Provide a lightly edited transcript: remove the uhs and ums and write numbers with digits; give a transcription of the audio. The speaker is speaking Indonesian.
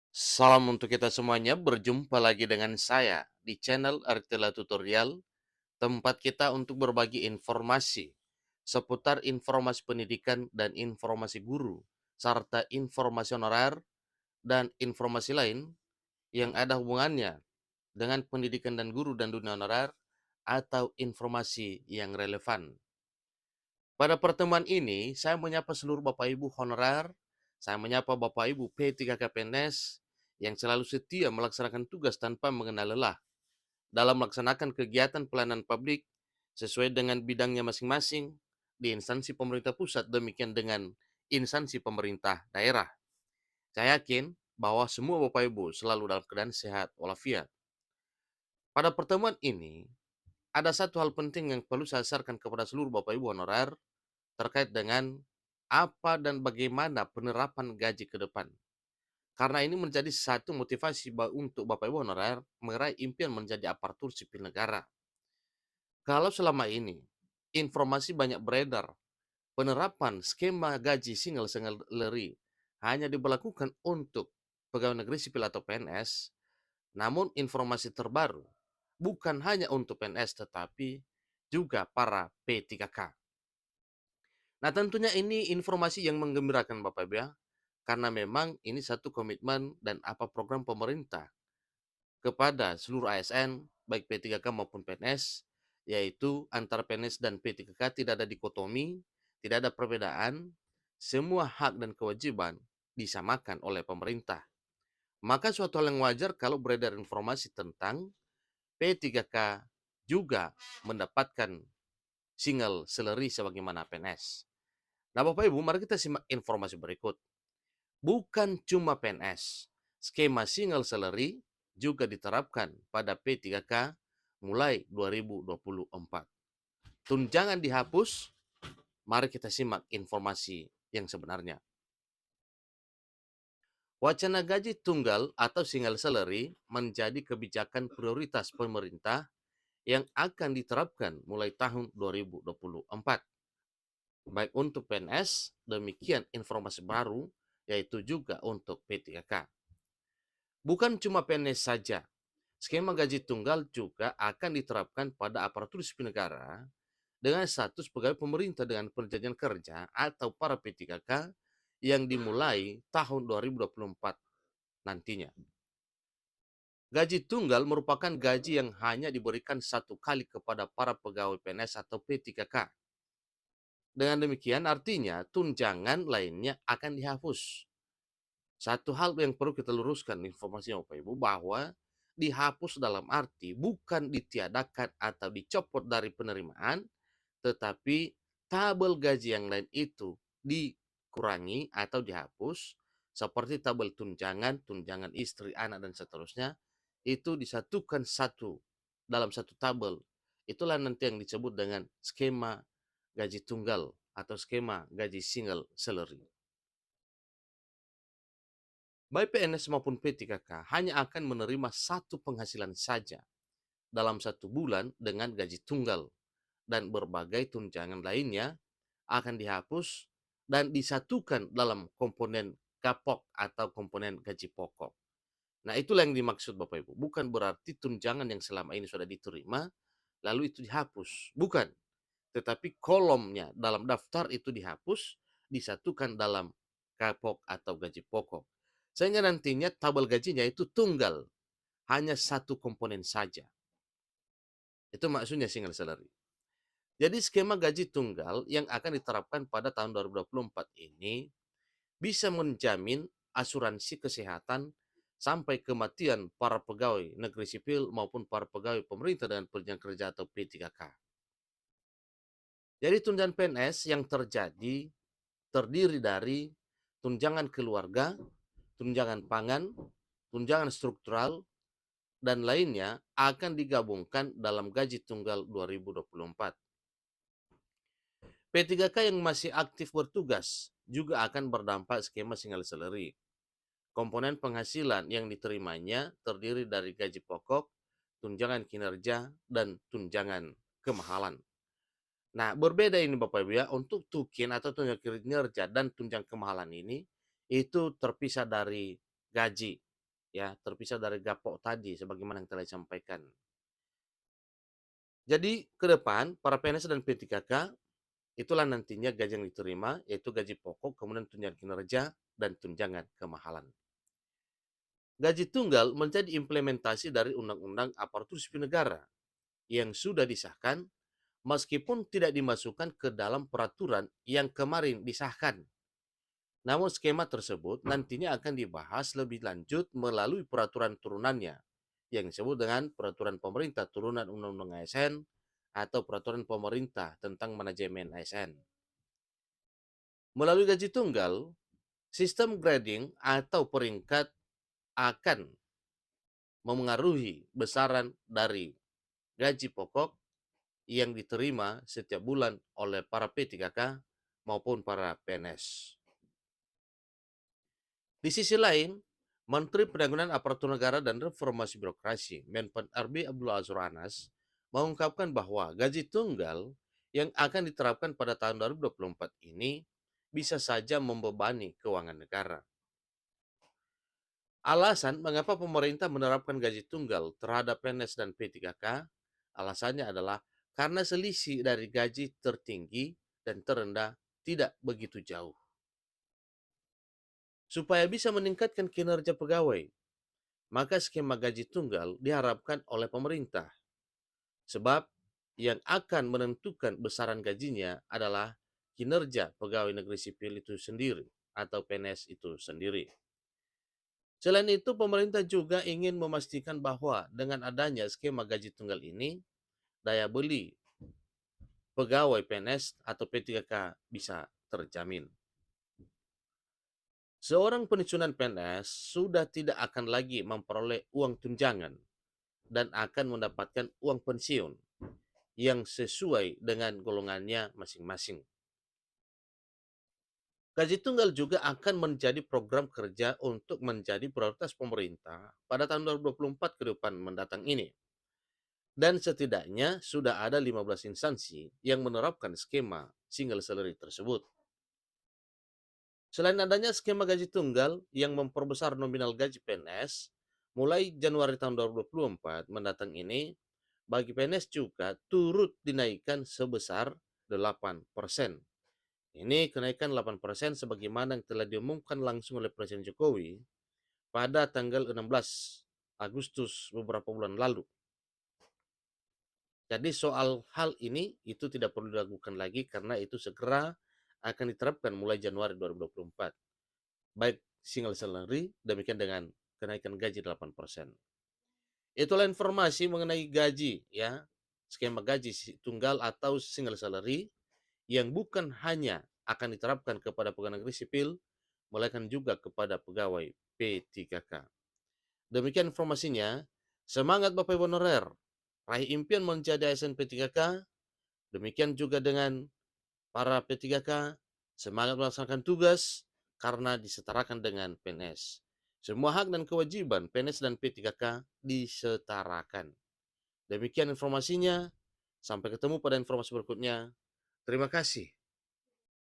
Salam untuk kita semuanya, berjumpa lagi dengan saya di channel Artela Tutorial, tempat kita untuk berbagi informasi seputar informasi pendidikan dan informasi guru, serta informasi honorer dan informasi lain yang ada hubungannya dengan pendidikan dan guru dan dunia honorer atau informasi yang relevan. Pada pertemuan ini, saya menyapa seluruh Bapak Ibu honorer, saya menyapa Bapak Ibu P3K PNS yang selalu setia melaksanakan tugas tanpa mengenal lelah dalam melaksanakan kegiatan pelayanan publik sesuai dengan bidangnya masing-masing di instansi pemerintah pusat, demikian dengan instansi pemerintah daerah. Saya yakin bahwa semua Bapak Ibu selalu dalam keadaan sehat walafiat. Pada pertemuan ini, ada satu hal penting yang perlu saya sarankan kepada seluruh Bapak Ibu honorer terkait dengan apa dan bagaimana penerapan gaji ke depan. Karena ini menjadi satu motivasi untuk Bapak Ibu honorer meraih impian menjadi aparatur sipil negara. Kalau selama ini informasi banyak beredar, penerapan skema gaji single salary hanya diberlakukan untuk pegawai negeri sipil atau PNS, namun informasi terbaru bukan hanya untuk PNS tetapi juga para P3K. Nah, tentunya ini informasi yang menggembirakan Bapak Ibu ya, karena memang ini satu komitmen dan apa program pemerintah kepada seluruh ASN, baik P3K maupun PNS, yaitu antara PNS dan P3K tidak ada dikotomi, tidak ada perbedaan, semua hak dan kewajiban disamakan oleh pemerintah. Maka suatu hal yang wajar kalau beredar informasi tentang P3K juga mendapatkan single salary sebagaimana PNS. Nah, Bapak Ibu, mari kita simak informasi berikut. Bukan cuma PNS, skema single salary juga diterapkan pada P3K mulai 2024. Tunjangan dihapus, mari kita simak informasi yang sebenarnya. Wacana gaji tunggal atau single salary menjadi kebijakan prioritas pemerintah yang akan diterapkan mulai tahun 2024. Baik untuk PNS, demikian informasi baru, yaitu juga untuk P3K. Bukan cuma PNS saja, skema gaji tunggal juga akan diterapkan pada aparatur sipil negara dengan status pegawai pemerintah dengan perjanjian kerja atau para P3K yang dimulai tahun 2024 nantinya. Gaji tunggal merupakan gaji yang hanya diberikan satu kali kepada para pegawai PNS atau P3K. Dengan demikian artinya tunjangan lainnya akan dihapus. Satu hal yang perlu kita luruskan informasinya Bapak Ibu bahwa dihapus dalam arti bukan ditiadakan atau dicopot dari penerimaan, tetapi tabel gaji yang lain itu dikurangi atau dihapus seperti tabel tunjangan, tunjangan istri, anak dan seterusnya itu disatukan dalam satu tabel. Itulah nanti yang disebut dengan skema gaji tunggal atau skema gaji single salary. Baik PNS maupun P3K hanya akan menerima satu penghasilan saja dalam satu bulan dengan gaji tunggal dan berbagai tunjangan lainnya akan dihapus dan disatukan dalam komponen kapok atau komponen gaji pokok. Nah, itulah yang dimaksud Bapak Ibu. Bukan berarti tunjangan yang selama ini sudah diterima lalu itu dihapus. Bukan. Tetapi kolomnya dalam daftar itu dihapus, disatukan dalam kapok atau gaji pokok. Sehingga nantinya tabel gajinya itu tunggal, hanya satu komponen saja. Itu maksudnya single salary. Jadi skema gaji tunggal yang akan diterapkan pada tahun 2024 ini bisa menjamin asuransi kesehatan sampai kematian para pegawai negeri sipil maupun para pegawai pemerintah dengan perjanjian kerja atau P3K. Jadi tunjangan PNS yang terjadi terdiri dari tunjangan keluarga, tunjangan pangan, tunjangan struktural, dan lainnya akan digabungkan dalam gaji tunggal 2024. P3K yang masih aktif bertugas juga akan berdampak skema single salary. Komponen penghasilan yang diterimanya terdiri dari gaji pokok, tunjangan kinerja, dan tunjangan kemahalan. Nah, berbeda ini Bapak Ibu ya, untuk tukin atau tunjangan kinerja dan tunjangan kemahalan ini, itu terpisah dari gaji. ya, terpisah dari gapok tadi sebagaimana yang telah disampaikan. Jadi ke depan para PNS dan P3K itulah nantinya gaji yang diterima, yaitu gaji pokok, kemudian tunjangan kinerja dan tunjangan kemahalan. Gaji tunggal menjadi implementasi dari Undang-Undang Aparatur Sipil Negara yang sudah disahkan meskipun tidak dimasukkan ke dalam peraturan yang kemarin disahkan. Namun skema tersebut nantinya akan dibahas lebih lanjut melalui peraturan turunannya yang disebut dengan peraturan pemerintah turunan Undang-Undang ASN atau peraturan pemerintah tentang manajemen ASN. Melalui gaji tunggal, sistem grading atau peringkat akan memengaruhi besaran dari gaji pokok yang diterima setiap bulan oleh para P3K maupun para PNS. Di sisi lain, Menteri Penanggulangan Aparatur Negara dan Reformasi Birokrasi Menpan RB Abdullah Azwar Anas mengungkapkan bahwa gaji tunggal yang akan diterapkan pada tahun 2024 ini bisa saja membebani keuangan negara. Alasan mengapa pemerintah menerapkan gaji tunggal terhadap PNS dan P3K, alasannya adalah karena selisih dari gaji tertinggi dan terendah tidak begitu jauh. Supaya bisa meningkatkan kinerja pegawai, maka skema gaji tunggal diharapkan oleh pemerintah. Sebab yang akan menentukan besaran gajinya adalah kinerja pegawai negeri sipil itu sendiri atau PNS itu sendiri. Selain itu, pemerintah juga ingin memastikan bahwa dengan adanya skema gaji tunggal ini, daya beli pegawai PNS atau P3K bisa terjamin. Seorang pensiunan PNS sudah tidak akan lagi memperoleh uang tunjangan dan akan mendapatkan uang pensiun yang sesuai dengan golongannya masing-masing. Gaji tunggal juga akan menjadi program kerja untuk menjadi prioritas pemerintah pada tahun 2024 ke depan mendatang ini. Dan setidaknya sudah ada 15 instansi yang menerapkan skema single salary tersebut. Selain adanya skema gaji tunggal yang memperbesar nominal gaji PNS, mulai Januari tahun 2024 mendatang ini, bagi PNS juga turut dinaikkan sebesar 8%. Ini kenaikan 8% sebagaimana yang telah diumumkan langsung oleh Presiden Jokowi pada tanggal 16 Agustus beberapa bulan lalu. Jadi soal hal ini itu tidak perlu diragukan lagi karena itu segera akan diterapkan mulai Januari 2024. Baik single salary, demikian dengan kenaikan gaji 8%. Itulah informasi mengenai gaji ya, skema gaji tunggal atau single salary yang bukan hanya akan diterapkan kepada pegawai negeri sipil, melainkan juga kepada pegawai P3K. Demikian informasinya. Semangat Bapak Ibu honorer, raih impian menjadi ASN P3K. Demikian juga dengan para P3K, semangat melaksanakan tugas karena disetarakan dengan PNS. Semua hak dan kewajiban PNS dan P3K disetarakan. Demikian informasinya. Sampai ketemu pada informasi berikutnya. Terima kasih.